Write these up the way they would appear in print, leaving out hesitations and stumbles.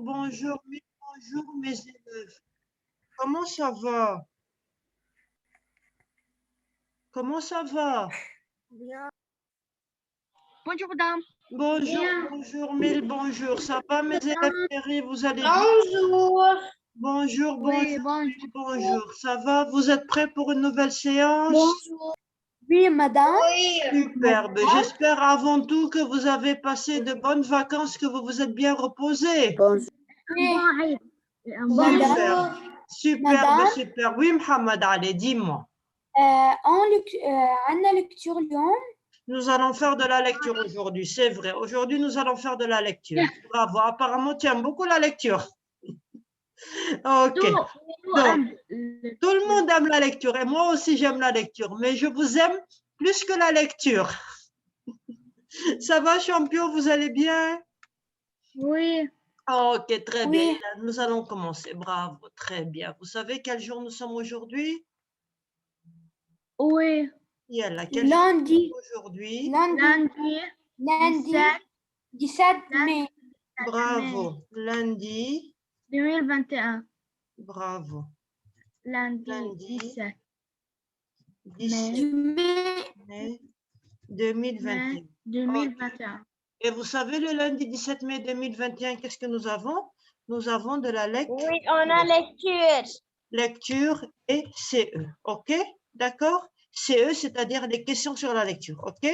bonjour, bonjour mes élèves. Comment ça va? Comment ça va? Bien. Bonjour, madame. Bonjour, Bien. bonjour, mille bonjour. Ça va mes élèves chéris? Vous allez bien? Bonjour. Bonjour, Oui, bonjour, bonjour. mille bonjour. Ça va? Vous êtes prêts pour une nouvelle séance? Bonjour. Oui, madame. Oui. Superbe. J'espère avant tout que vous avez passé de bonnes vacances, que vous vous êtes bien reposés. Bonjour. Superbe, superbe, Madame. superbe. Oui, Mohamed Ali, dis-moi. عندنا lecture اليوم. Nous allons faire de la lecture aujourd'hui, c'est vrai. Aujourd'hui, nous allons faire de la lecture. Bravo. Apparemment, tu aimes beaucoup la lecture. Ok. Donc, tout le monde aime la lecture et moi aussi, j'aime la lecture. Mais je vous aime plus que la lecture. Ça va, champion? Vous allez bien? Oui. Ok, très Oui. bien. Nous allons commencer. Bravo, très bien. Vous savez quel jour nous sommes aujourd'hui? Oui. Yalla, quel Lundi. jour aujourd'hui? Lundi. 17 mai. Bravo. Lundi. 2021. Bravo. Lundi 17 mai 2021. 2021. Et vous savez, le lundi 17 mai 2021, qu'est-ce que nous avons? Nous avons de la lecture. Oui, on a lecture. Lecture et CE. OK? D'accord? CE, c'est-à-dire des questions sur la lecture. OK?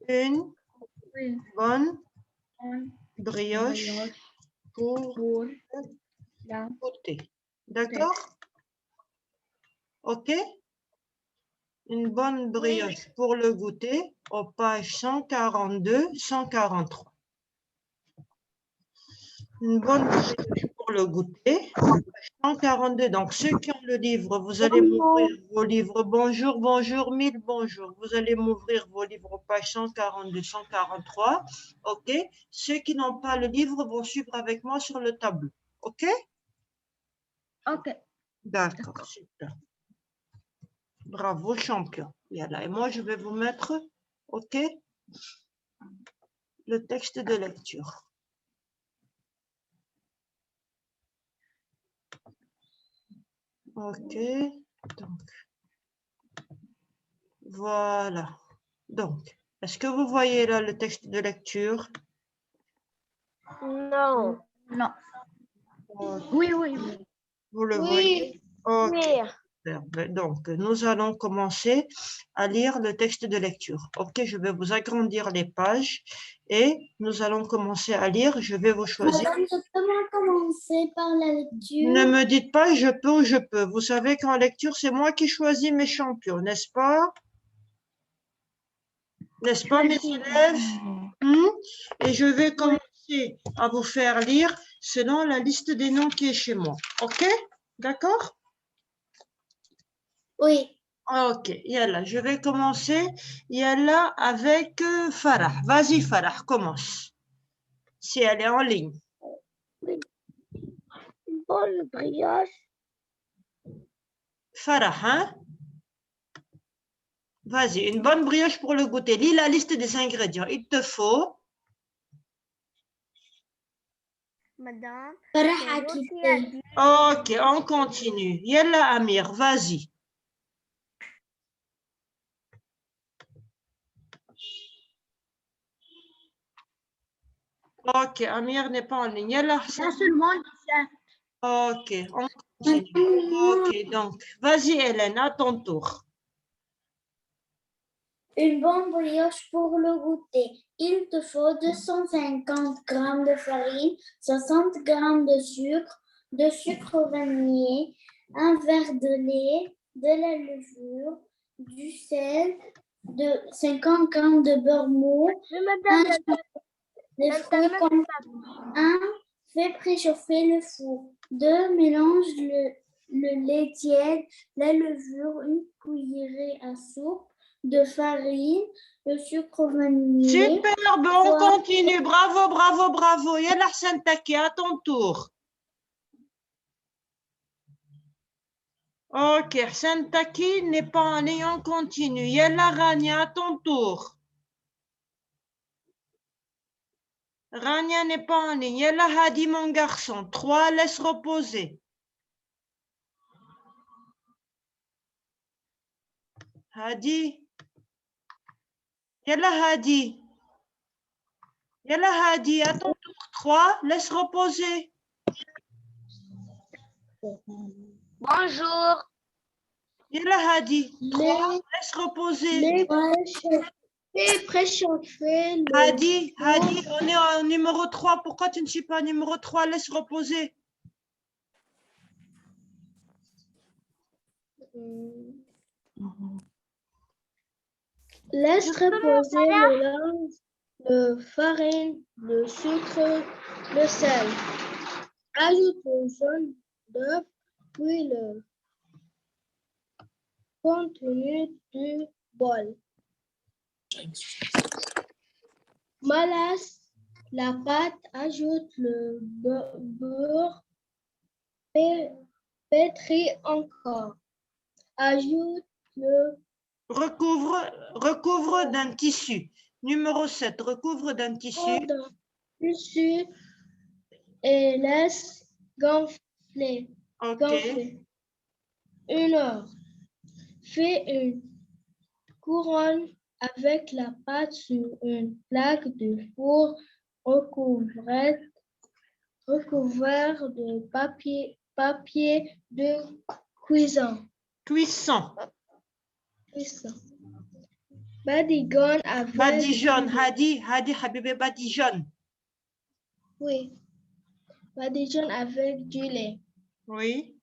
Une bonne brioche pour la goûter. D'accord? OK? Une bonne brioche pour le goûter aux pages 142, 143. Une bonne brioche pour le goûter, 142. Donc, ceux qui ont le livre, vous allez m'ouvrir vos livres. Bonjour, bonjour, mille bonjour. Vous allez m'ouvrir vos livres aux pages 142, 143. OK? Ceux qui n'ont pas le livre vont suivre avec moi sur le tableau. OK? OK. D'accord, super. Bravo, champion. Et moi, je vais vous mettre, OK, le texte de lecture. OK, donc, voilà. Donc, est-ce que vous voyez là le texte de lecture? Non. Non. Okay. Oui, oui. Vous le voyez? OK. Oui. Donc, nous allons commencer à lire le texte de lecture. OK, je vais vous agrandir les pages et nous allons commencer à lire. Je vais vous choisir. Madame, je peux commencer par la lecture? Ne me dites pas je peux ou je peux. Vous savez qu'en lecture, c'est moi qui choisis mes champions, n'est-ce pas? N'est-ce pas, mes élèves? Et je vais commencer à vous faire lire selon la liste des noms qui est chez moi. OK? D'accord? Oui. Ok, yalla, je vais commencer yalla, avec Farah. Vas-y, Farah, commence. Si elle est en ligne. Une bonne brioche. Farah, hein? Vas-y, une bonne brioche pour le goûter. Lis la liste des ingrédients. Il te faut. Madame. Ok, on continue. Yalla, Amir, vas-y. Ok, Amir n'est pas en ligne. Yalla, Hassan. Seulement 17. Ok, on continue. Ok, donc, vas-y, Hélène, à ton tour. Une bonne brioche pour le goûter. Il te faut 250 g de farine, 60 g de sucre vanillé, un verre de lait, de la levure, du sel, de 50 g de beurre mou, des fruits comme fait préchauffer le four. 2, mélange le lait tiède, la levure, une cuillerée à soupe de farine, le sucre vanillé. Superbe, on continue. Bravo, bravo, bravo. Yalla, Hassan Taki, à ton tour. Ok, Hassan Taki n'est pas en ligne, on continue. Yalla, Rania, à ton tour. Rania n'est pas en ligne. Yalla Hadi, mon garçon. 3, laisse reposer. Hadi. Yalla Hadi. Yalla Hadi, à ton tour. 3, laisse reposer. Bonjour. Yalla Hadi. 3, laisse reposer. Les préchauffés. Hadi, Hadi, on est en numéro 3. Pourquoi tu ne suis pas numéro 3? Laisse reposer. Laisse reposer le lin, le farine, le sucre, le sel. Ajoute le jaune d'œuf, puis le contenu du bol. Malasse la pâte, ajoute le beurre, pétris encore. Ajoute le Recouvre d'un tissu. Numéro 7, recouvre d'un tissu. dessus et laisse gonfler. Ok. Gonfler. 1 heure. Fais une couronne avec la pâte sur une plaque de four recouvert de papier de cuisson. Cuisson. Badigeonne avec Badigeonne. Hadi, Habibi, badigeonne. Oui. Badigeonne avec du lait. Oui.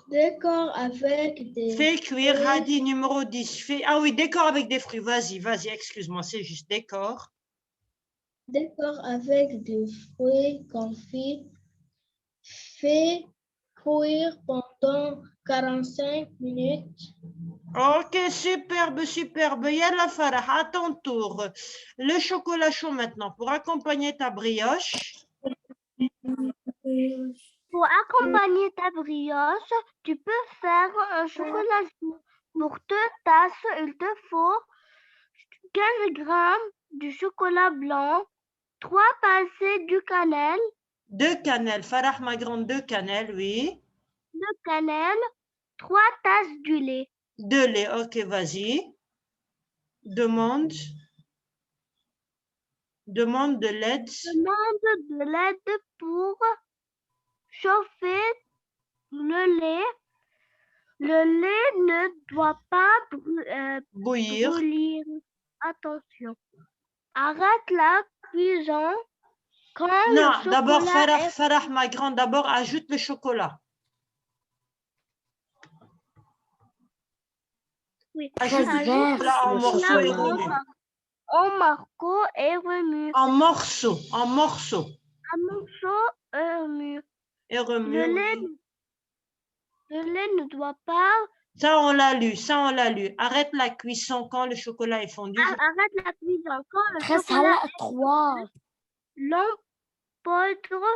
Décore avec des Fais cuire, fruits. Hadi, numéro 10. Ah oui, décore avec des fruits. Vas-y, excuse-moi, c'est juste décore. Décore avec des fruits confits. Fais cuire pendant 45 minutes. Ok, superbe. Yalla Farah, à ton tour. Le chocolat chaud maintenant pour accompagner ta brioche. Pour accompagner ta brioche, tu peux faire un chocolat chaud. Pour 2 tasses, il te faut 15 grammes de chocolat blanc, 3 pincées de cannelle, 2 cannelles. Farah, ma grande, 2 cannelles, oui. 2 cannelle, 3 tasses de lait. 2 lait, ok, vas-y. Demande de l'aide. Demande de l'aide pour chauffer le lait. Le lait ne doit pas Bouillir. brûler. Attention. Arrête la cuisson quand Non, le d'abord, chocolat Farah, ma grande, d'abord, ajoute le chocolat. Oui. Ajoute le chocolat en morceaux et remue. En morceaux et remue. En morceaux, en morceaux. Un morceau et remue. Et remue, oui. Le lait ne doit pas... Ça, on l'a lu. Arrête la cuisson quand le chocolat est fondu. Arrête la cuisson quand le chocolat est fondu. L'empoudre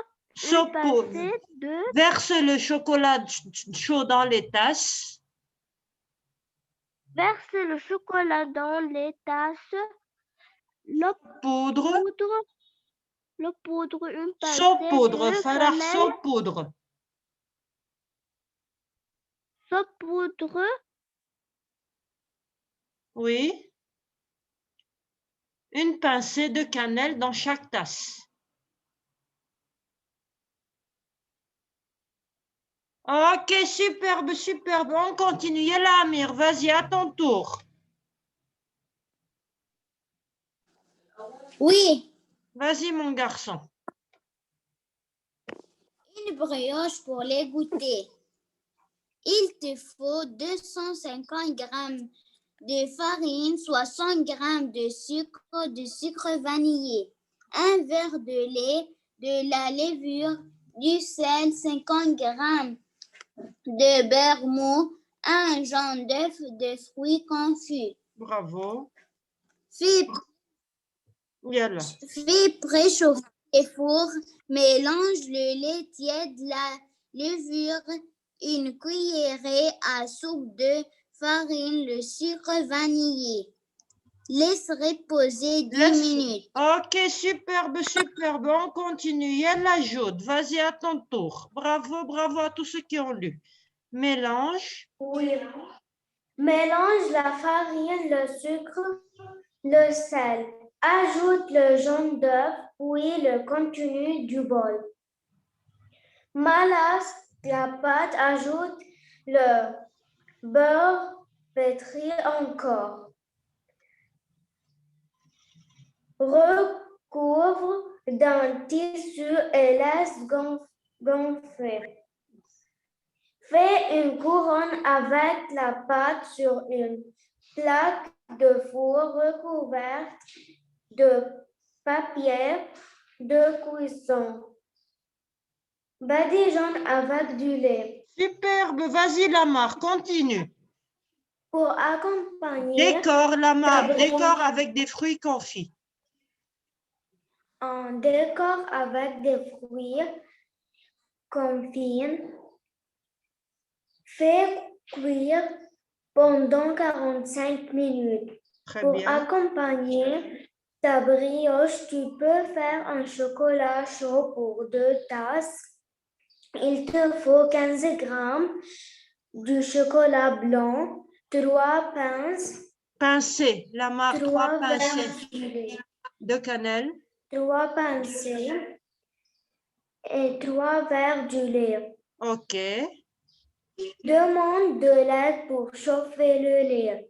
une pincée de... Verse le chocolat chaud dans les tasses. Verse le chocolat dans les tasses. Poudre. Le poudre une pincée Saupoudre, de Farah, cannelle. saupoudre. Saupoudre. Oui. Une pincée de cannelle dans chaque tasse. Ok, superbe. On continue. Yalla Amir, vas-y, à ton tour. Oui. Vas-y, mon garçon. Une brioche pour les goûter. Il te faut 250 grammes de farine, 60 grammes de sucre vanillé, un verre de lait, de la levure, du sel, 50 grammes de beurre mou, un jaune d'œuf, de fruits confits. Bravo. Fais préchauffer le four, mélange le lait tiède, la levure, une cuillerée à soupe de farine, le sucre vanillé. Laisse reposer 10 Laisse- minutes. Ok, superbe, superbe. On continue. Yalla Jaude, vas-y à ton tour. Bravo, bravo à tous ceux qui ont lu. Mélange. Oui. Mélange la farine, le sucre, le sel. Ajoute le jaune d'œuf, puis le contenu du bol. Malasse la pâte, ajoute le beurre pétri encore. Recouvre d'un tissu et laisse gonfler. Fais une couronne avec la pâte sur une plaque de four recouverte de papier de cuisson. Badigeonne avec du lait. Superbe, vas-y Lamar, continue. Pour accompagner Décore Lamar, Tableau. décore avec des fruits confits. un décor avec des fruits confits. Fais cuire pendant 45 minutes. Très Pour bien. accompagner ta brioche, tu peux faire un chocolat chaud pour 2 tasses. Il te faut 15 grammes du chocolat blanc, 3 pinces, Pincé, Lamar, 3 3 pincées verres du lait, de cannelle. 3 pincées et 3 verres du lait. Ok. Demande de l'aide pour chauffer le lait.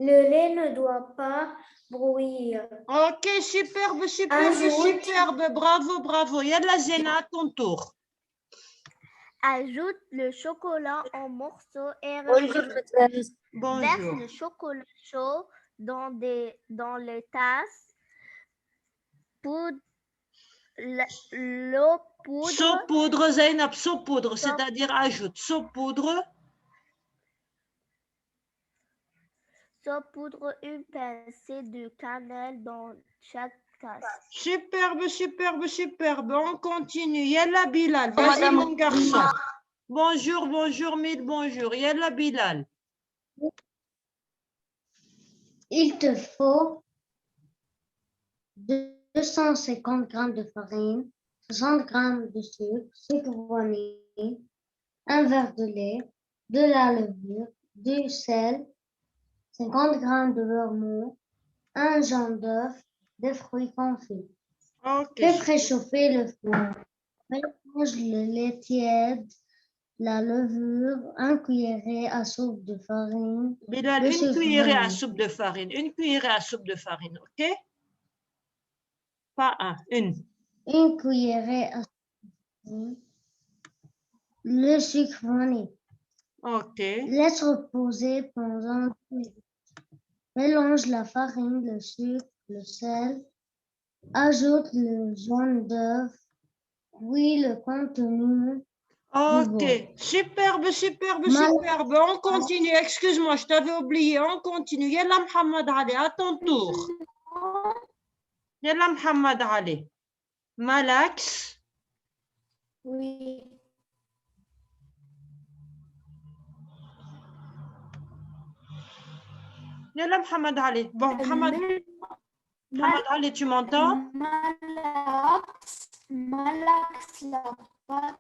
Le lait ne doit pas brouillir. Ok, superbe, superbe, Ajoute. superbe. Bravo, bravo. Yalla Zena, à ton tour. Ajoute le chocolat en morceaux et Verse Bonjour. le chocolat chaud dans les tasses. Poudre l'eau poudre. Saupoudre, Zainab, saupoudre, c'est-à-dire ajoute. Saupoudre. Saupoudre une pincée de cannelle dans chaque tasse. Superbe, superbe, superbe. On continue. Yalla Bilal, vas-y mon garçon. Bonjour, bonjour, mille bonjour. Yalla Bilal. Il te faut 250 g de farine, 60 g de sucre vanillé, un verre de lait, de la levure, du sel, 50 g de beurre mou, un jaune d'œuf, des fruits confits. Ok. Fais préchauffer le four. Mélange le lait tiède, la levure, un cuillerée à soupe de farine. Bilal, Le une sucre cuillerée à vanillé. soupe de farine. Une cuillerée à soupe de farine, ok? Pas un, une. Une cuillerée à soupe. Le sucre vanillé. Ok. Laisse reposer pendant 10 minutes. Mélange la farine, le sucre, le sel. Ajoute le jaune d'œuf, puis le contenu du Ok. bol. Superbe, superbe, Mal- superbe. On continue. Excuse-moi, je t'avais oublié. On continue. Yalla Mohamed Ali, à ton tour. Yalla Mohamed Ali. Malax. Oui. Yalla Mohamed Ali. Bon, Mohamed Ali, tu m'entends? Malaxe la pâte,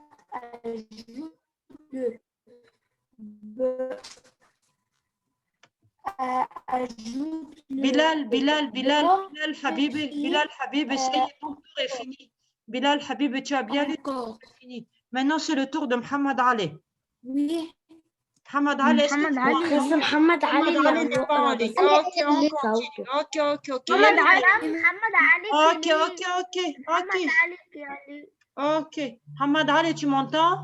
ajoute le beurre, ajoute le Bilal, beurre Habibi, Bilal, Habibi, ça y est, ton tour est fini. Bilal, Habibi, tu as bien lu, ton tour est fini. Maintenant, c'est le tour de Mohamed Ali. Oui. Mohamed Ali, est-ce que tu m'entends? محمد Mohamed Ali n'est pas en ligne. Ok, on continue. Ok. Mohamed Ali Ok, qui lit. ok. Mohamed Ali qui a lu. Ok. Mohamed Ali, tu m'entends?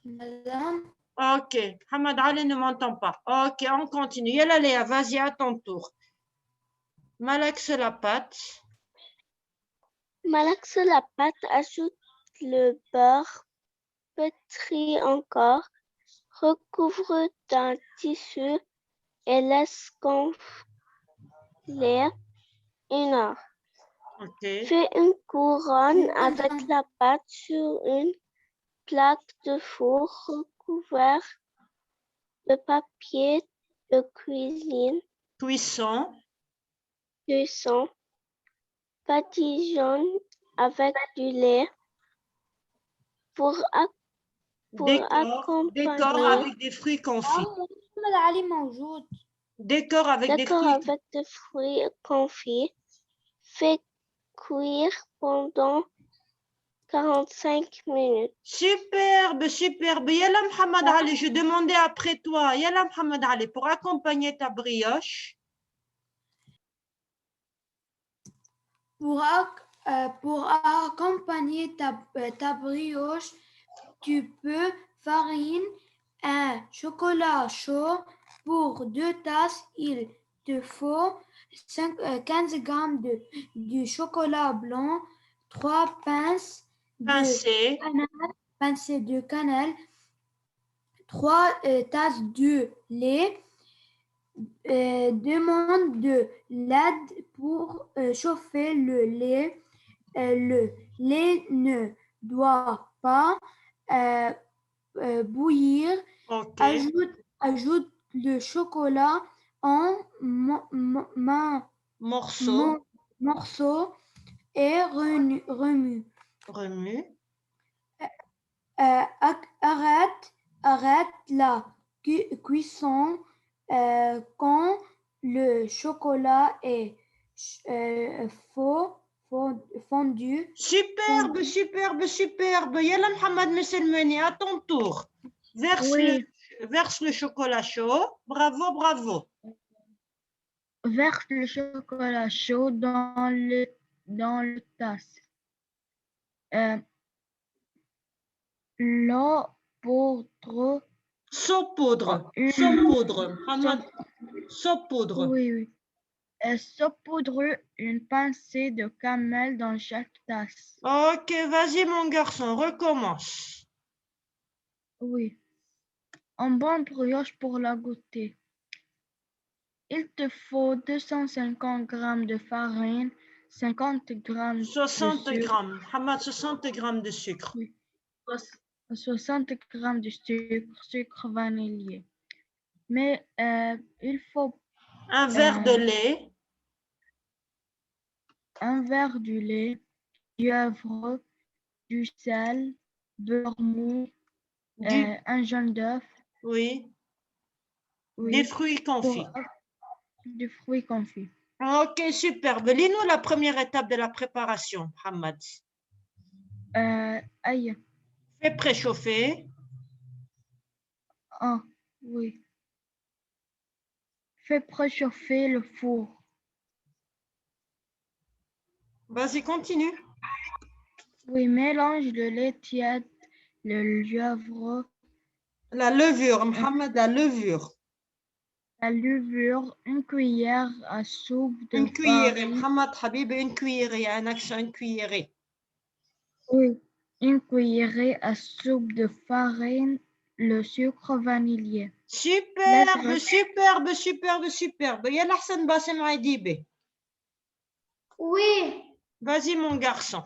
Madame. Ok. Mohamed Ali ne m'entend pas. Ok, on continue. Yalla Léa, vas-y, à ton tour. Malaxe la pâte. Malaxe la pâte, ajoute le beurre pétri encore, recouvre d'un tissu et laisse gonfler 1 heure. Ok. Fais une couronne avec la pâte sur une plaque de four recouverte de papier de cuisine Cuisson. Cuisson. Badigeonne avec du lait. Pour Décor accompagner. avec des fruits confits. Décor avec des D'accord fruits. avec des fruits confits. Fait cuire pendant 45 minutes. Superbe, superbe. Yalla Mohamed Ali, je demandais après toi. Yalla Mohamed Ali, pour accompagner ta brioche. Pour accompagner ta brioche, tu peux farine, un chocolat chaud. Pour 2 tasses, il te faut 15 grammes du chocolat blanc, 3 pinces pincées de cannelle, 3 tasses de lait. Demande de l'aide pour chauffer le lait. Le lait ne doit pas bouillir. Okay. Ajoute le chocolat en morceaux et remue. Arrête la cuisson quand le chocolat est fondu. Superbe, superbe, superbe. Yalla Mohamed Messelmeni, à ton tour. Verse le chocolat chaud. Bravo, bravo. Verse le chocolat chaud dans le tasse. L'eau poudre. Saupoudre. Mohamed, saupoudre. Oui. Saupoudre une pincée de cannelle dans chaque tasse. Ok, vas-y mon garçon, recommence. Oui. Un bon brioche pour la goûter. Il te faut 250 grammes de farine, 50 grammes 60 de sucre. grammes. Mohamed, 60 grammes de sucre. Oui. 60 grammes de sucre vanillé. Mais il faut un verre de lait. Un verre de lait, du havre, du sel, beurre mou, un jaune d'œuf. Oui. Des fruits confits. Des fruits confits. Ok, superbe. Lis-nous la première étape de la préparation, Mohamed. Fais préchauffer. Oui. Fais préchauffer le four. Vas-y, continue. Oui, mélange le lait tiède, le havre. La levure, Mohamed, la levure. La levure, une cuillère à soupe de une cuillerée, farine. Mohamed Habib, une cuillerée, un accent, une cuillerée. Oui, une cuillerée à soupe de farine, le sucre vanillé. Superbe, superbe, superbe, superbe. Y'a l'Hassan Bassem Aïdibé. Oui. Vas-y, mon garçon.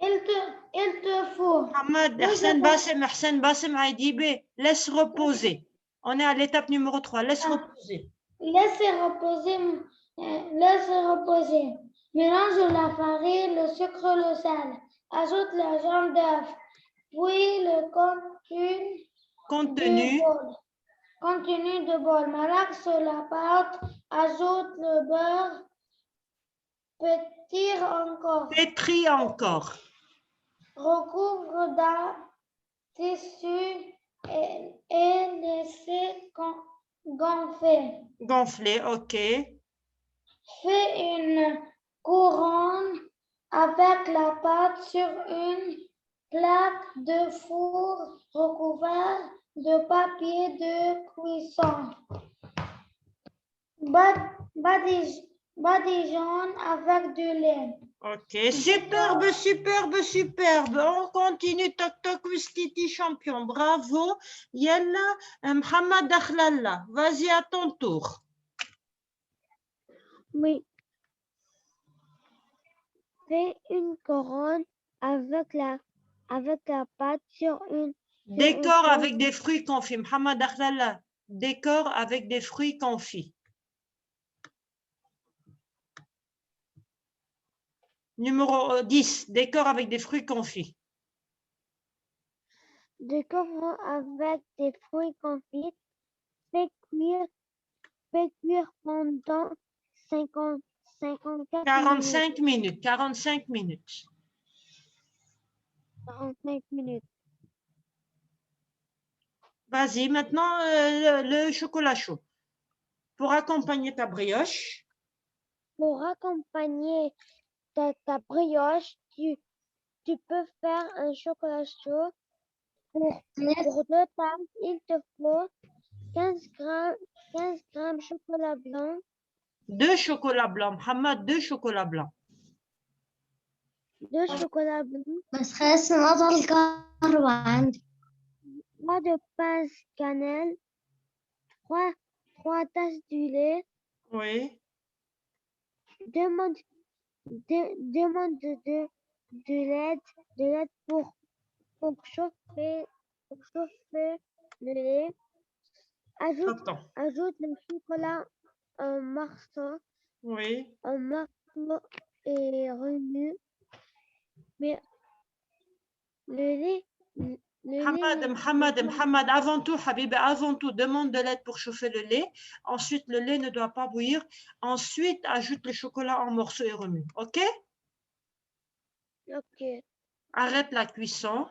Il te faut. Mohamed, Hassan Bassem Aïdibé, laisse reposer. On est à l'étape numéro 3. Laisse reposer. Laisse reposer. Mélange la farine, le sucre, le sel. Ajoute la jaune d'œuf. Puis le contenu de bol. Malaxe la pâte. Ajoute le beurre. Pétris encore. Recouvre d'un tissu et laissez gonfler, ok. Fais une couronne avec la pâte sur une plaque de four recouverte de papier de cuisson. Badigeonne avec du lait. Ok, superbe, superbe, superbe. On continue, toc toc, Wistiti champion. Bravo. Yalla, Mohamed Akhlalla. Vas-y, à ton tour. Oui. Fais une couronne avec la pâte sur une... Décor avec des fruits confits. Mohamed Akhlalla. Décor avec des fruits confits. Numéro 10, décor avec des fruits confits. Décor avec des fruits confits. Fais cuire pendant 54 45 minutes. 45 minutes. 45 minutes. Vas-y, maintenant le chocolat chaud. Pour accompagner ta brioche. Pour accompagner ta brioche, tu peux faire un chocolat chaud. Pour 2 tables, il te faut 15 grammes chocolat blanc. 2 chocolats blancs. Mohamed, 2 chocolats blancs. 2 chocolats blancs. بس خلاص نقطع الكهرباء عندي. 3 de pince cannelle. 3 tasses du lait. Oui. Demande de l'aide pour chauffer le lait. Ajoute le chocolat en morceaux. Oui. En morceaux et remue. Mais le lait. Mohamed, avant tout, Habib, avant tout, demande de l'aide pour chauffer le lait. Ensuite, le lait ne doit pas bouillir. Ensuite, ajoute le chocolat en morceaux et remue. OK? Ok. Arrête la cuisson.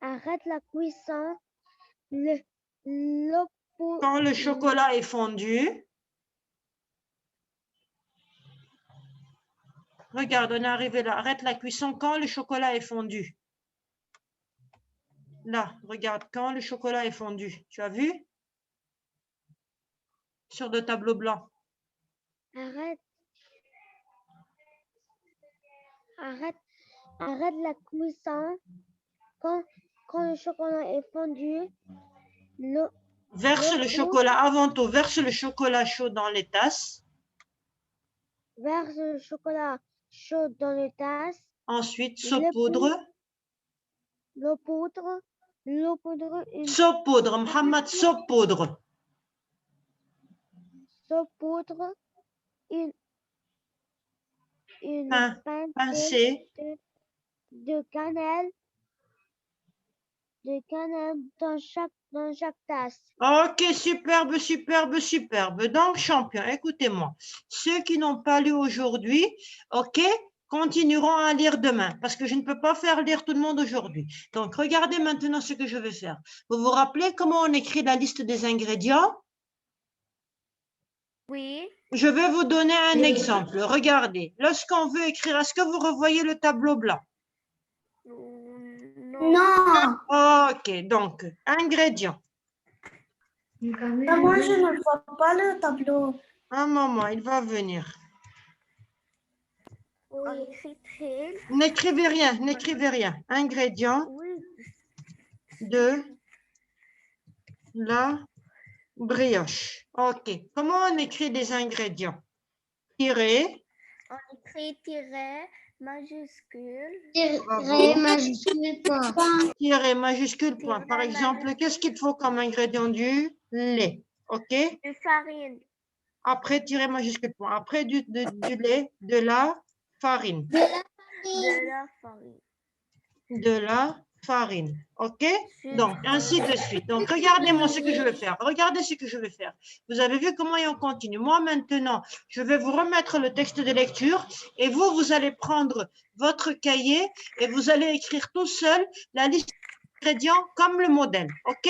Arrête la cuisson. Quand le chocolat est fondu. Regarde, on est arrivé là. Arrête la cuisson quand le chocolat est fondu. Là, regarde, quand le chocolat est fondu. Tu as vu? Sur le tableau blanc. Arrête la cuisson quand le chocolat est fondu. Verse le chocolat, avant tout, verse le chocolat chaud dans les tasses. Verse le chocolat chaud dans les tasses. Ensuite, saupoudre. L'eau poudre. Saupoudre, Mohamed, saupoudre. Saupoudre. Une pincée de cannelle. Dans chaque tasse. Ok, superbe, superbe, superbe. Donc, champion, écoutez-moi. Ceux qui n'ont pas lu aujourd'hui, ok, continueront à lire demain, parce que je ne peux pas faire lire tout le monde aujourd'hui. Donc, regardez maintenant ce que je vais faire. Vous vous rappelez comment on écrit la liste des ingrédients? Oui. Je vais vous donner un exemple. Regardez, lorsqu'on veut écrire, est-ce que vous revoyez le tableau blanc? Non. Ok, donc, ingrédients. Moi, je ne vois pas le tableau. Un moment, il va venir. Oui. N'écrivez rien. Ingrédients de la brioche. Ok, comment on écrit des ingrédients? Tiret. On écrit tiret majuscule. Tiret majuscule point. Tiret majuscule point. Par exemple, qu'est-ce qu'il faut comme ingrédient? Du lait. Ok. De farine. Après, tiret majuscule point. Après, du lait, de la farine. De la farine. OK? Donc, ainsi de suite. Donc, regardez-moi ce que je vais faire. Regardez ce que je vais faire. Vous avez vu comment on continue. Moi, maintenant, je vais vous remettre le texte de lecture et vous allez prendre votre cahier et vous allez écrire tout seul la liste d'ingrédients comme le modèle. OK?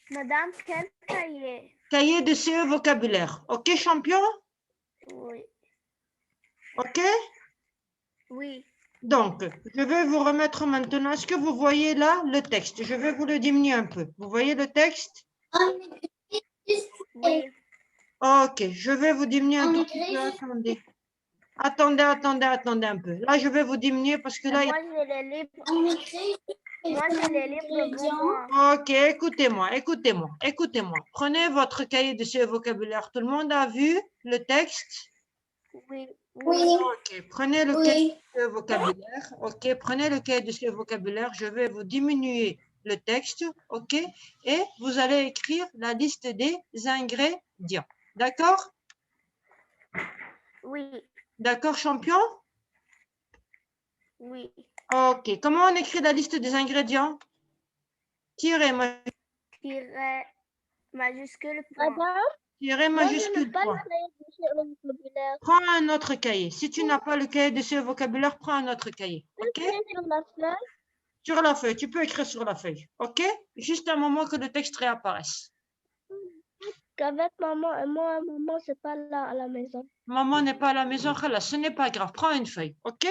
Madame, quel cahier? Cahier de CE vocabulaire. OK, champion? Oui. OK? Oui. Donc, je vais vous remettre maintenant. Est-ce que vous voyez là le texte? Je vais vous le diminuer un peu. Vous voyez le texte? Oui. Ok, je vais vous diminuer un tout petit peu. Attendez un peu. Là, je vais vous diminuer parce que là... Moi, j'ai les livres. Moi, j'ai les livres pour moi. Ok, écoutez-moi. Prenez votre cahier de ce vocabulaire. Tout le monde a vu le texte? Oui. Ok, prenez le cahier de ce vocabulaire. Ok, prenez le cahier de ce vocabulaire. Je vais vous diminuer le texte. Ok, et vous allez écrire la liste des ingrédients. D'accord? Oui, D'accord, champion? oui. Ok. Comment on écrit la liste des ingrédients? Tiret, Tiret majuscule point. Madame, tiret moi, je majuscule n'ai pas point. le cahier de vocabulaire. Prends un autre cahier. Si tu n'as pas le cahier de ce vocabulaire, prends un autre cahier. Je Ok? vais sur la feuille. Sur la feuille. Tu peux écrire sur la feuille. Ok? Juste un moment que le texte réapparaisse. Qu'avec maman et moi, maman, c'est pas là à la maison. Maman n'est pas à la maison. Khalas, ce n'est pas grave. Prends une feuille. Ok?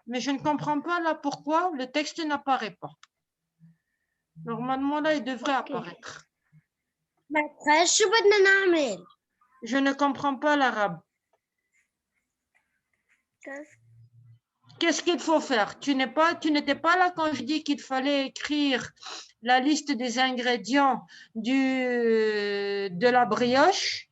Mais je ne comprends pas là pourquoi le texte n'apparaît pas. Normalement, là, il devrait apparaître. Maîtresse, شو بدنا نعمل؟ Je ne comprends pas l'arabe. Qu'est-ce qu'il faut faire? Tu n'étais pas là quand je dis qu'il fallait écrire la liste des ingrédients de la brioche?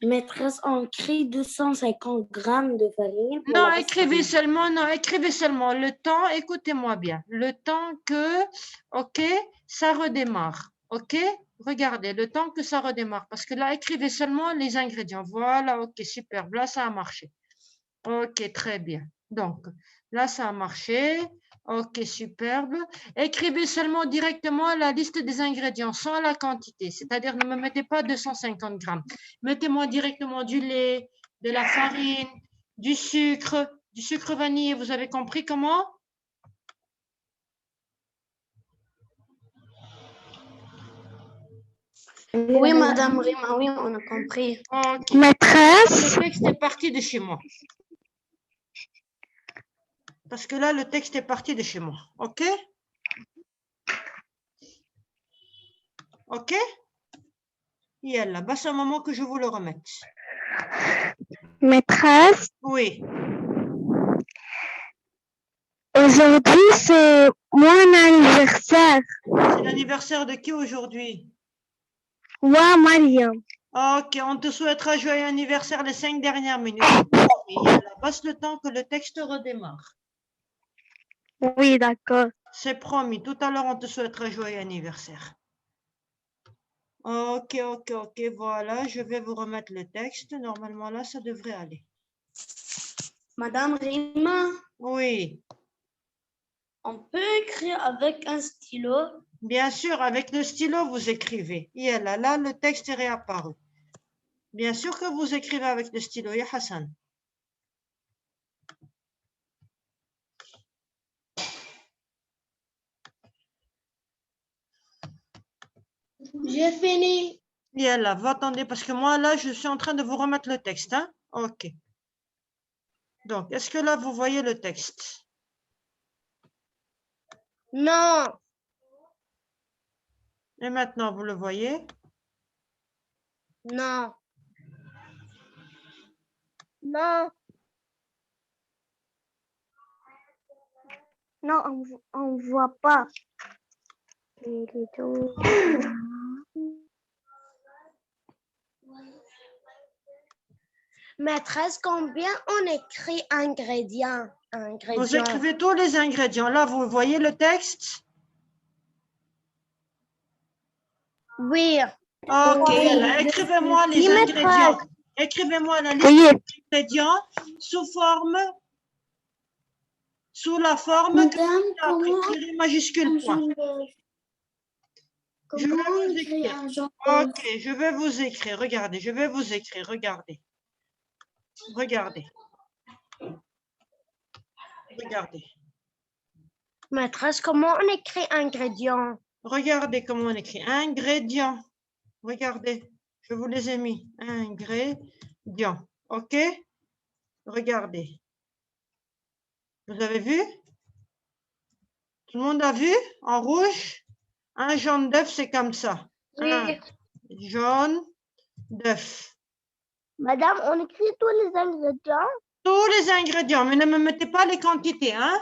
Maîtresse, on écrit 250 grammes de farine. pour Non, la écrivez farine. seulement le temps, écoutez-moi bien, le temps que, ok, ça redémarre, ok? Regardez, le temps que ça redémarre, parce que là, écrivez seulement les ingrédients. Voilà, ok, superbe, là, ça a marché. Ok, très bien. Donc, là, ça a marché. Ok, superbe. Écrivez seulement directement la liste des ingrédients sans la quantité, c'est-à-dire ne me mettez pas 250 grammes. Mettez-moi directement du lait, de la farine, du sucre vanillé. Vous avez compris comment? Oui, Madame Rima, oui, on a compris. Ok. Maîtresse, Le texte est parti de chez moi. Parce que là, le texte est parti de chez moi. Ok? Ok? Yallah, bah, c'est un moment que je vous le remette. maîtresse, Oui. aujourd'hui c'est mon anniversaire. C'est l'anniversaire de qui aujourd'hui? Moi, Mariam. Ok, on te souhaitera joyeux anniversaire les 5 dernières minutes. Yallah, passe le temps que le texte redémarre. Oui, d'accord. C'est promis. Tout à l'heure, on te souhaitera joyeux anniversaire. Ok, voilà. Je vais vous remettre le texte. Normalement, là, ça devrait aller. Madame Rima, Oui. on peut écrire avec un stylo. Bien sûr, avec le stylo, vous écrivez. Yallah, là, le texte est réapparu. Bien sûr que vous écrivez avec le stylo, ya Hassan. J'ai fini. Yallah, vous attendez, parce que moi, là, je suis en train de vous remettre le texte. Hein? Ok. Donc, est-ce que là, vous voyez le texte? Non, Et maintenant, vous le voyez? non. Non. Non, on voit pas. Maîtresse, combien on écrit ingrédients? Vous écrivez tous les ingrédients. Là, vous voyez le texte? Oui. Ok, là, écrivez-moi les ingrédients. Écrivez-moi la liste des ingrédients sous la forme Madame, après comment tiret majuscule un point. jaune d'œuf? Je vais Comment on vous écrit écrire. un jaune d'œuf? Ok, je vais vous écrire. Regardez, je vais vous écrire. Regardez. Regardez. Regardez. Maîtresse, comment on écrit ingrédients? Regardez comment on écrit. Ingrédients. Regardez. Je vous les ai mis. Ingrédients. Ok? Regardez. Vous avez vu? Tout le monde a vu? En rouge? Un jaune d'œuf, c'est comme ça. Oui. Un jaune d'œuf. Madame, on écrit tous les ingrédients. Tous les ingrédients, mais ne me mettez pas les quantités, hein?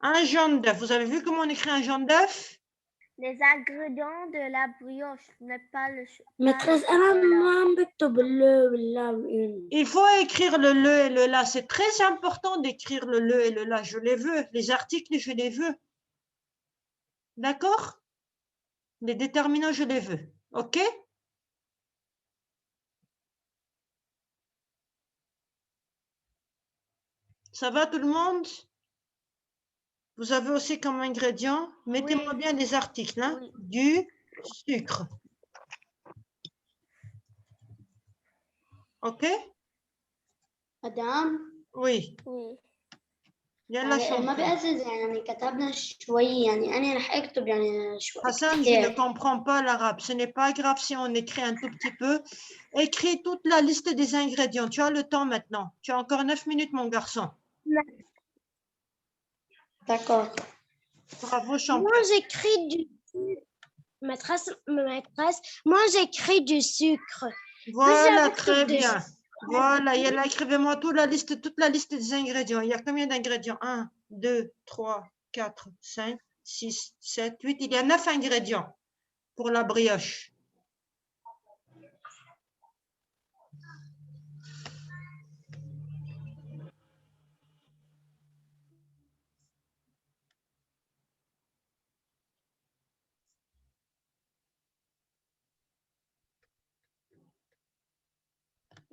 Un jaune d'œuf. Vous avez vu comment on écrit un jaune d'œuf? Les ingrédients de la brioche, n'est pas le Maîtresse, Il faut écrire le et le la. C'est très important d'écrire le et le la. Je les veux. Les articles, je les veux. D'accord? Les déterminants, je les veux. OK? Ça va tout le monde? Vous avez aussi comme ingrédient, mettez-moi bien les articles, hein? Oui. Du sucre. OK? مدام Oui. Oui. يلا ما champion. بيعزز يعني كتبنا شوي يعني أنا رح أكتب يعني شوي Hassan, je ne comprends pas l'arabe. Ce n'est pas grave si on écrit un tout petit peu. Écris toute la liste des ingrédients. Tu as le temps maintenant. Tu as encore 9 minutes, mon garçon. D'accord. Bravo, champion. Moi, j'écris du... Maîtresse, moi, j'écris du sucre. Voilà, avec très tout bien. Voilà, Yalla, écrivez-moi toute la liste des ingrédients. Il y a combien d'ingrédients? 1, 2, 3, 4, 5, 6, 7, 8. Il y a 9 ingrédients pour la brioche.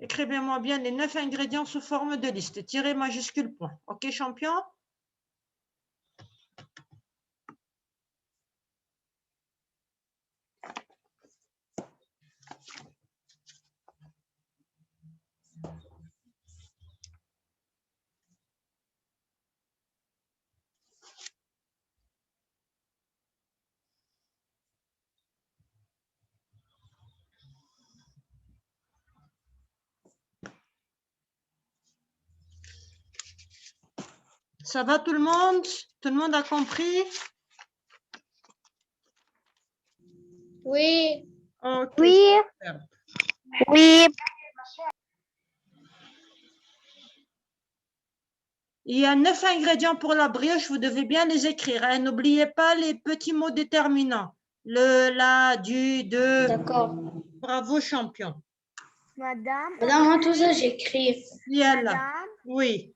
Écrivez-moi bien les 9 ingrédients sous forme de liste. Tirez majuscule point. OK, champion? Ça va tout le monde? Tout le monde a compris? Oui. OK. Oui. Superbe. Oui. Il y a 9 ingrédients pour la brioche, vous devez bien les écrire, hein. N'oubliez pas les petits mots déterminants. Le, la, du, de. D'accord. Bravo, champion. Madame. Madame, tout ça, j'écris. Yalla. Madame, Oui.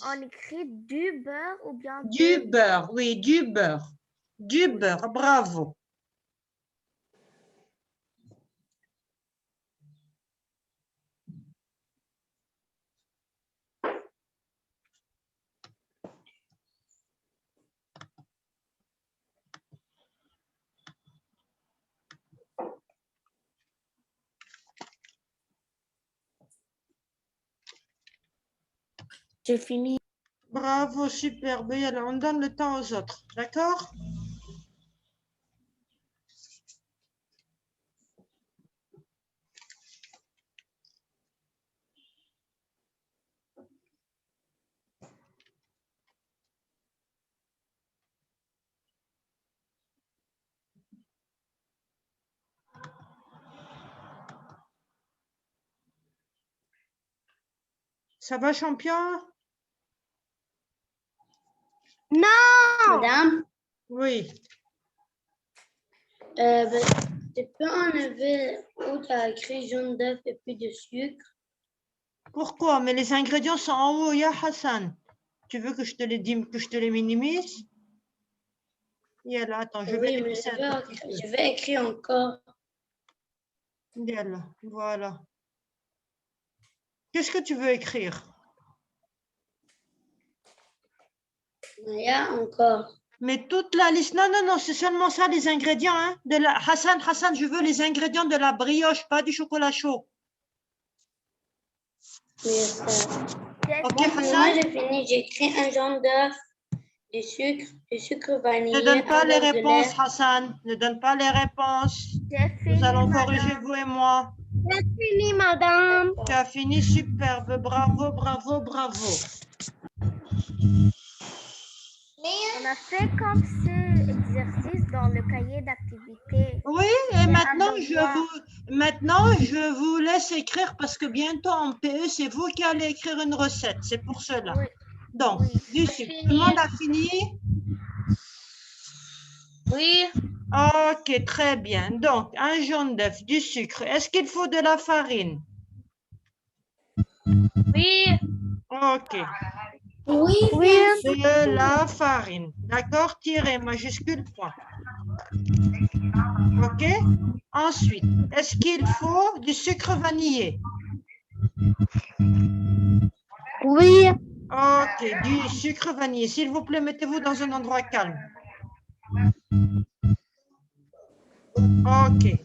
on écrit du beurre ou bien Du beurre, oui, du beurre. Du beurre, bravo. J'ai fini. Bravo, superbe. Yalla, on donne le temps aux autres, d'accord? Ça va, champion? Madame, Oui. tu peux enlever où tu as écrit jaune d'œuf et puis de sucre? Pourquoi? Mais les ingrédients sont en haut, ya Hassan. Tu veux que je te les minimise? Yalla, attends, je vais Oui, les mais baisser un tout petit peu. je vais écrire encore. Yalla, voilà. Qu'est-ce que tu veux écrire? Il y a encore. Mais toute la liste, non, non, non, c'est seulement ça les ingrédients. Hein, de la... Hassan, je veux les ingrédients de la brioche, pas du chocolat chaud. Oui, ça. Ok, Moi, Hassan? j'ai fini. J'ai écrit un jaune d'œuf, du sucre vanillé. Ne donne pas un les verre de réponses, lait. Hassan. Ne donne pas les réponses. J'ai fini, Nous allons madame. corriger, vous et moi. J'ai fini, madame. Tu as fini, superbe. Bravo, bravo, bravo. On a fait comme ce exercice dans le cahier d'activité. Oui, et maintenant je vous laisse écrire parce que bientôt en PE, c'est vous qui allez écrire une recette. C'est pour cela. Oui. Donc, Oui. du sucre. Tout le monde a fini? Oui. Ok, très bien. Donc, un jaune d'œuf, du sucre. Est-ce qu'il faut de la farine? Oui. Ok. Oui, Oui. De la farine. D'accord? Tirez majuscule point. Ok? Ensuite, est-ce qu'il faut du sucre vanillé? Oui. Ok, du sucre vanillé. S'il vous plaît, mettez-vous dans un endroit calme. Ok.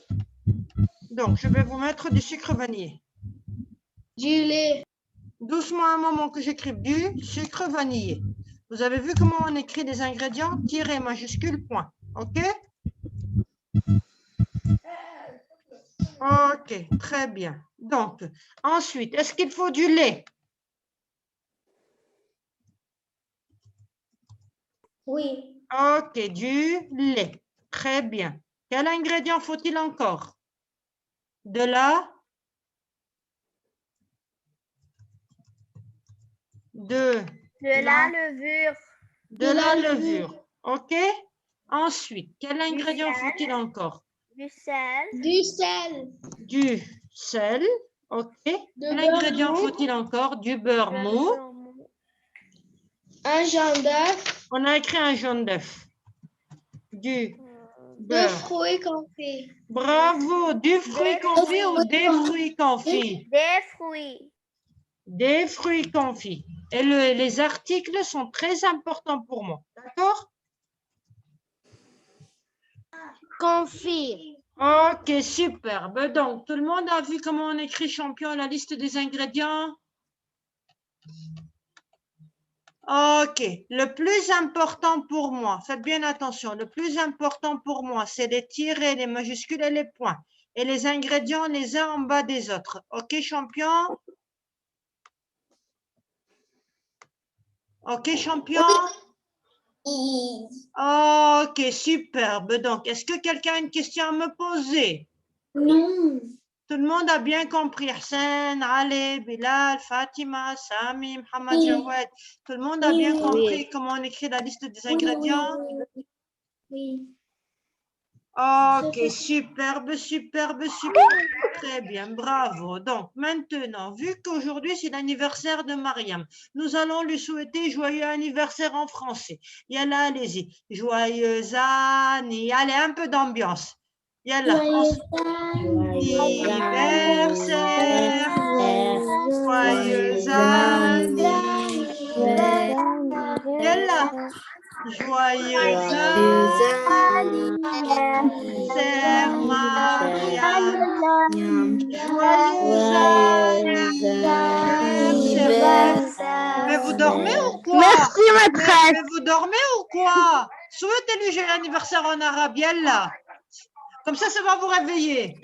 Donc, je vais vous mettre du sucre vanillé. Du lait. Doucement un moment que j'écrive du sucre vanillé. Vous avez vu comment on écrit des ingrédients? Tiret majuscule, point. Ok? Ok, très bien. Donc, ensuite, est-ce qu'il faut du lait? Oui. Ok, du lait. Très bien. Quel ingrédient faut-il encore? De la la levure. De la levure. Ok? Ensuite, quel ingrédient faut-il encore? Du sel. Du sel. Du sel. Ok. Quel ingrédient faut-il encore? Du beurre mou. Un jaune d'œuf. On a écrit un jaune d'œuf. Du Deux beurre. fruits confits. Bravo. Du fruit confit ou des fruits confits? Des fruits. Des fruits confits. Et les articles sont très importants pour moi. D'accord? Confit. Ok, superbe. Donc, tout le monde a vu comment on écrit champion à la liste des ingrédients? Ok, le plus important pour moi, faites bien attention, le plus important pour moi, c'est les tirets, les majuscules et les points. Et les ingrédients les uns en bas des autres. Ok, champion? Ok, champion? Ok, superbe. Donc, est-ce que quelqu'un a une question à me poser? Non. Tout le monde a bien compris. Hassan, Ali, Bilal, Fatima, Sami, Mohamed Oui. Jawad. Tout le monde a bien Oui. compris comment on écrit la liste des ingrédients? Oui. Ok, superbe, superbe, superbe. Très bien, bravo. Donc, maintenant, vu qu'aujourd'hui, c'est l'anniversaire de Mariam, nous allons lui souhaiter joyeux anniversaire en français. Yalla, allez-y. Joyeux anniversaire. Allez, un peu d'ambiance. Yalla. Joyeux Anniversaire. Joyeux anniversaire. Yalla. Joyeux anniversaire, Mariam. Joyeux anniversaire. Mais vous dormez ou quoi? Merci, maîtresse. Mais vous dormez ou quoi? Souhaitez-lui joyeux anniversaire en arabe, yalla. Comme ça va vous réveiller.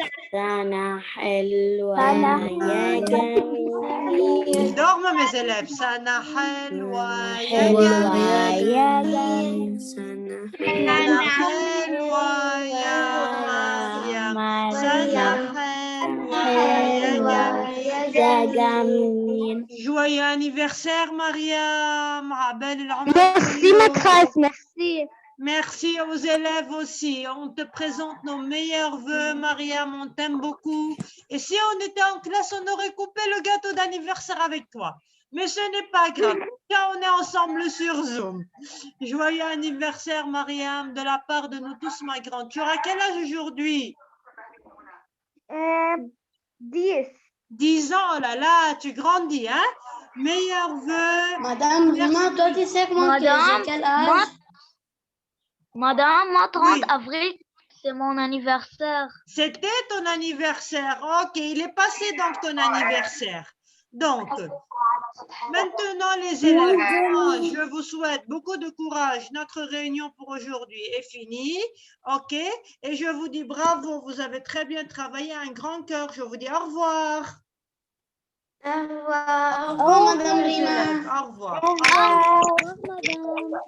Ils dorment, mes élèves. Sana halwa ya jamil. Sana halwa ya Mariam. Sana halwa ya jamil. Joyeux anniversaire, Mariam. Merci, maîtresse. Merci. Merci aux élèves aussi. On te présente nos meilleurs vœux, Mariam. On t'aime beaucoup. Et si on était en classe, on aurait coupé le gâteau d'anniversaire avec toi. Mais ce n'est pas grave, car on est ensemble sur Zoom. Joyeux anniversaire, Mariam, de la part de nous tous, ma grande. Tu auras quel âge aujourd'hui? 10. 10 ans, oh là là, tu grandis, hein? Meilleurs vœux. Madame Rima, toi, tu sais que moi, j'ai quel âge? Madame, moi, 30 Oui. avril, c'est mon anniversaire. C'était ton anniversaire. Ok, il est passé donc ton anniversaire. Donc, maintenant les élèves, moi, je vous souhaite beaucoup de courage. Notre réunion pour aujourd'hui est finie. Ok, et je vous dis bravo, vous avez très bien travaillé, un grand cœur. Je vous dis au revoir. Au revoir. Au revoir, Madame Rima. Au revoir. Au revoir, madame.